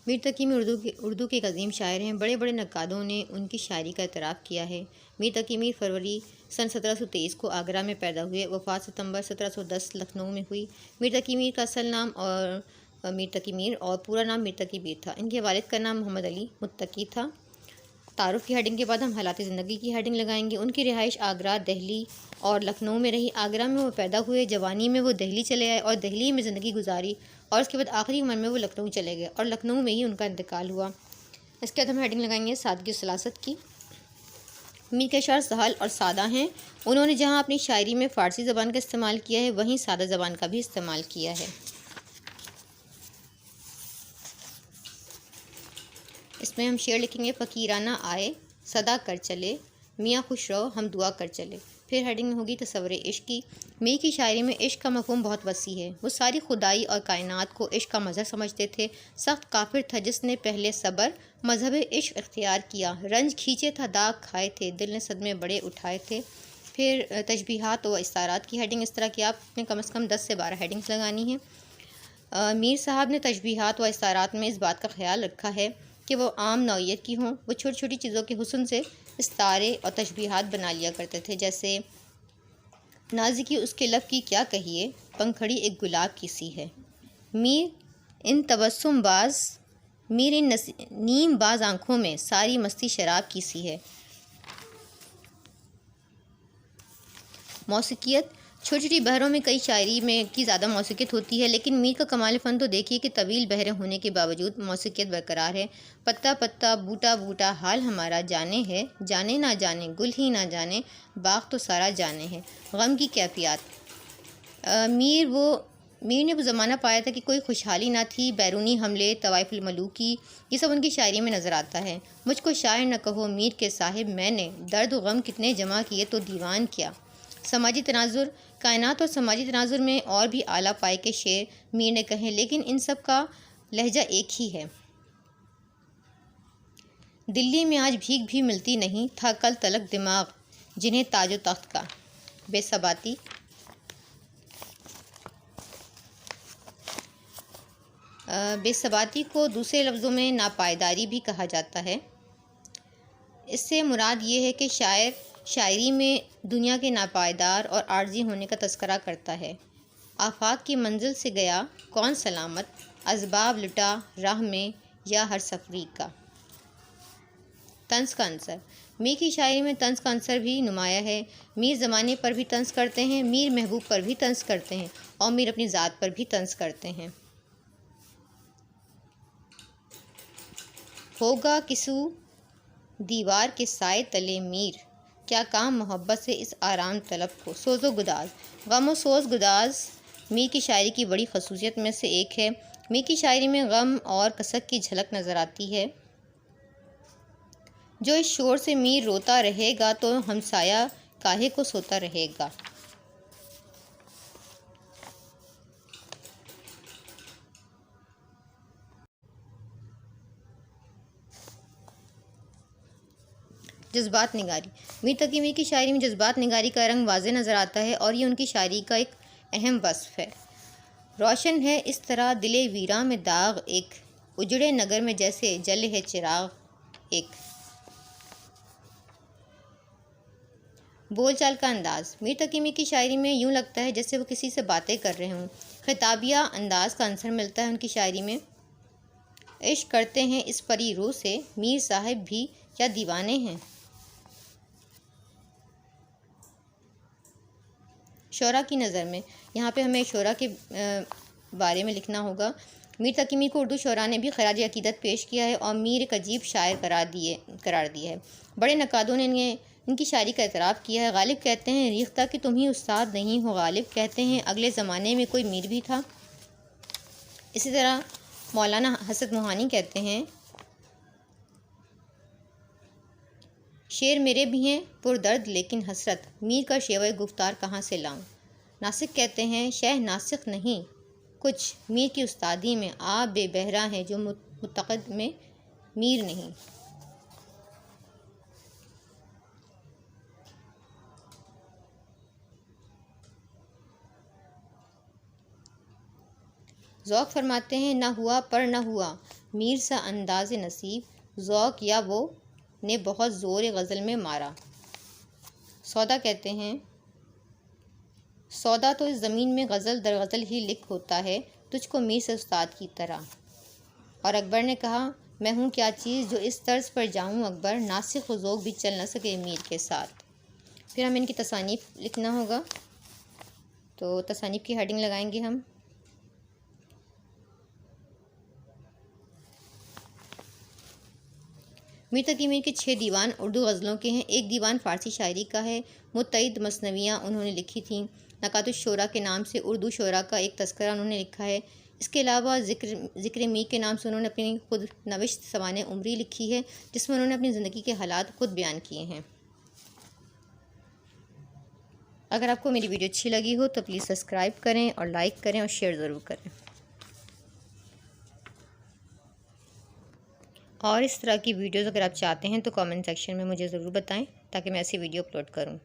میر تقی میر اردو کے ایک عظیم شاعر ہیں۔ بڑے بڑے نقادوں نے ان کی شاعری کا اعتراف کیا ہے۔ میر تقی میر فروری سن 1723 کو آگرہ میں پیدا ہوئے۔ وفات ستمبر 1710 لکھنؤ میں ہوئی۔ میر تقی میر کا اصل نام میر تقی میر اور پورا نام میر تقی میر تھا۔ ان کے والد کا نام محمد علی متقی تھا۔ تعارف کی ہیڈنگ کے بعد ہم حالات زندگی کی ہیڈنگ لگائیں گے۔ ان کی رہائش آگرہ، دہلی اور لکھنؤ میں رہی۔ آگرہ میں وہ پیدا ہوئے، جوانی میں وہ دہلی چلے آئے اور دہلی میں زندگی گزاری، اور اس کے بعد آخری عمر میں وہ لکھنؤ چلے گئے اور لکھنؤ میں ہی ان کا انتقال ہوا۔ اس کے بعد ہم ہیڈنگ لگائیں گے سادگی و سلاست کی۔ میر کے اشعار سہل اور سادہ ہیں۔ انہوں نے جہاں اپنی شاعری میں فارسی زبان کا استعمال کیا ہے، وہیں سادہ زبان کا بھی استعمال کیا ہے۔ اس میں ہم شعر لکھیں گے: فقیرانہ آئے صدا کر چلے، میاں خوش رہو ہم دعا کر چلے۔ پھر ہیڈنگ ہوگی تصور عشق کی۔ میر کی شاعری میں عشق کا مفہوم بہت وسیع ہے۔ وہ ساری خدائی اور کائنات کو عشق کا مظہر سمجھتے تھے۔ سخت کافر تھا جس نے پہلے صبر مذہب عشق اختیار کیا، رنج کھینچے تھا داغ کھائے تھے، دل نے صدمے بڑے اٹھائے تھے۔ پھر تشبیہات و استعارات کی ہیڈنگ اس طرح کی آپ نے کم از کم 10 سے 12 ہیڈنگس لگانی ہیں۔ میر صاحب نے تشبیہات و استعارات میں اس بات کا خیال رکھا ہے کہ وہ عام نوعیت کی ہوں۔ وہ چھوٹی چھوٹی چیزوں کے حسن سے استعارے اور تشبیہات بنا لیا کرتے تھے، جیسے نازکی اس کے لب کی کیا کہیے، پنکھڑی ایک گلاب کی سی ہے۔ میر ان تبسم باز، میر ان نیم باز آنکھوں میں ساری مستی شراب کی سی ہے۔ موسیقیت: چھوٹی چھوٹی بحروں میں کئی شاعری میں کی زیادہ موسیقیت ہوتی ہے، لیکن میر کا کمال فن تو دیکھیے کہ طویل بحریں ہونے کے باوجود موسیقیت برقرار ہے۔ پتا پتا بوٹا بوٹا حال ہمارا جانے ہے، جانے نہ جانے گل ہی نہ جانے، باغ تو سارا جانے ہے۔ غم کی کیفیات: میر نے وہ زمانہ پایا تھا کہ کوئی خوشحالی نہ تھی، بیرونی حملے، طوائف الملوکی، یہ سب ان کی شاعری میں نظر آتا ہے۔ مجھ کو شاعر نہ کہو میر کے صاحب، میں نے درد و غم کتنے جمع کیے تو دیوان کیا۔ سماجی تناظر: کائنات اور سماجی تناظر میں اور بھی اعلیٰ پائے کے شعر میر نے کہے، لیکن ان سب کا لہجہ ایک ہی ہے۔ دلی میں آج بھیک بھی ملتی نہیں، تھا کل تلک دماغ جنہیں تاج و تخت کا۔ بے ثباتی: بے ثباتی کو دوسرے لفظوں میں ناپائیداری بھی کہا جاتا ہے۔ اس سے مراد یہ ہے کہ شاعر شاعری میں دنیا کے ناپائیدار اور عارضی ہونے کا تذکرہ کرتا ہے۔ آفاق کی منزل سے گیا کون سلامت، اسباب لٹا راہ میں یا ہر سفری کا۔ طنز کا عنصر: میر کی شاعری میں طنز کا عنصر بھی نمایاں ہے۔ میر زمانے پر بھی طنز کرتے ہیں، میر محبوب پر بھی طنز کرتے ہیں اور میر اپنی ذات پر بھی طنز کرتے ہیں۔ ہوگا کسو دیوار کے سائے تلے میر، کیا کام محبت سے اس آرام طلب کو۔ سوز و گداز: غم و سوز گداز میر کی شاعری کی بڑی خصوصیت میں سے ایک ہے۔ میر کی شاعری میں غم اور کسک کی جھلک نظر آتی ہے۔ جو اس شور سے میر روتا رہے گا تو ہمسایہ کاہے کو سوتا رہے گا۔ جذبات نگاری: میر تقی میر کی شاعری میں جذبات نگاری کا رنگ واضح نظر آتا ہے اور یہ ان کی شاعری کا ایک اہم وصف ہے۔ روشن ہے اس طرح دل ویراں میں داغ ایک، اجڑے نگر میں جیسے جلے ہے چراغ ایک۔ بول چال کا انداز: میر تقی میر کی شاعری میں یوں لگتا ہے جیسے وہ کسی سے باتیں کر رہے ہوں۔ خطابیہ انداز کا عنصر ملتا ہے ان کی شاعری میں۔ عشق کرتے ہیں اس پری روح سے، میر صاحب بھی کیا دیوانے ہیں۔ شعراء کی نظر میں: یہاں پہ ہمیں شعراء کے بارے میں لکھنا ہوگا۔ میر تقی میر کو اردو شعراء نے بھی خراج عقیدت پیش کیا ہے اور میر ایک عجیب شاعر قرار دیا ہے۔ بڑے نقادوں نے ان کی شاعری کا اعتراف کیا ہے۔ غالب کہتے ہیں ریختہ کہ تم ہی استاد نہیں ہو، غالب کہتے ہیں اگلے زمانے میں کوئی میر بھی تھا۔ اسی طرح مولانا حسن موہانی کہتے ہیں شعر میرے بھی ہیں پردرد لیکن حسرت، میر کا شیوہ گفتار کہاں سے لاؤں۔ ناسک کہتے ہیں شہ ناسخ نہیں کچھ، میر کی استادی میں آپ بے بہرا ہیں جو معتقد میں میر نہیں۔ ذوق فرماتے ہیں نہ ہوا پر نہ ہوا میر سا انداز نصیب، ذوق یا وہ نے بہت زور غزل میں مارا۔ سودا کہتے ہیں سودا تو اس زمین میں غزل در غزل ہی لکھ ہوتا ہے، تجھ کو میر سے استاد کی طرح۔ اور اکبر نے کہا میں ہوں کیا چیز جو اس طرز پر جاؤں اکبر، ناسخ و ذوق بھی چل نہ سکے میر کے ساتھ۔ پھر ہمیں ان کی تصانیف لکھنا ہوگا، تو تصانیف کی ہیڈنگ لگائیں گے ہم۔ میر تقی میر کے 6 دیوان اردو غزلوں کے ہیں، ایک دیوان فارسی شاعری کا ہے، متعدد مثنویاں انہوں نے لکھی تھیں۔ نکات الشعراء کے نام سے اردو شعراء کا ایک تذکرہ انہوں نے لکھا ہے۔ اس کے علاوہ ذکر میر کے نام سے انہوں نے اپنی خود نوشت سوانح عمری لکھی ہے، جس میں انہوں نے اپنی زندگی کے حالات خود بیان کیے ہیں۔ اگر آپ کو میری ویڈیو اچھی لگی ہو تو پلیز سبسکرائب کریں اور لائک کریں اور شیئر ضرور کریں، اور اس طرح کی ویڈیوز اگر آپ چاہتے ہیں تو کامنٹ سیکشن میں مجھے ضرور بتائیں تاکہ میں ایسی ویڈیو اپلوڈ کروں۔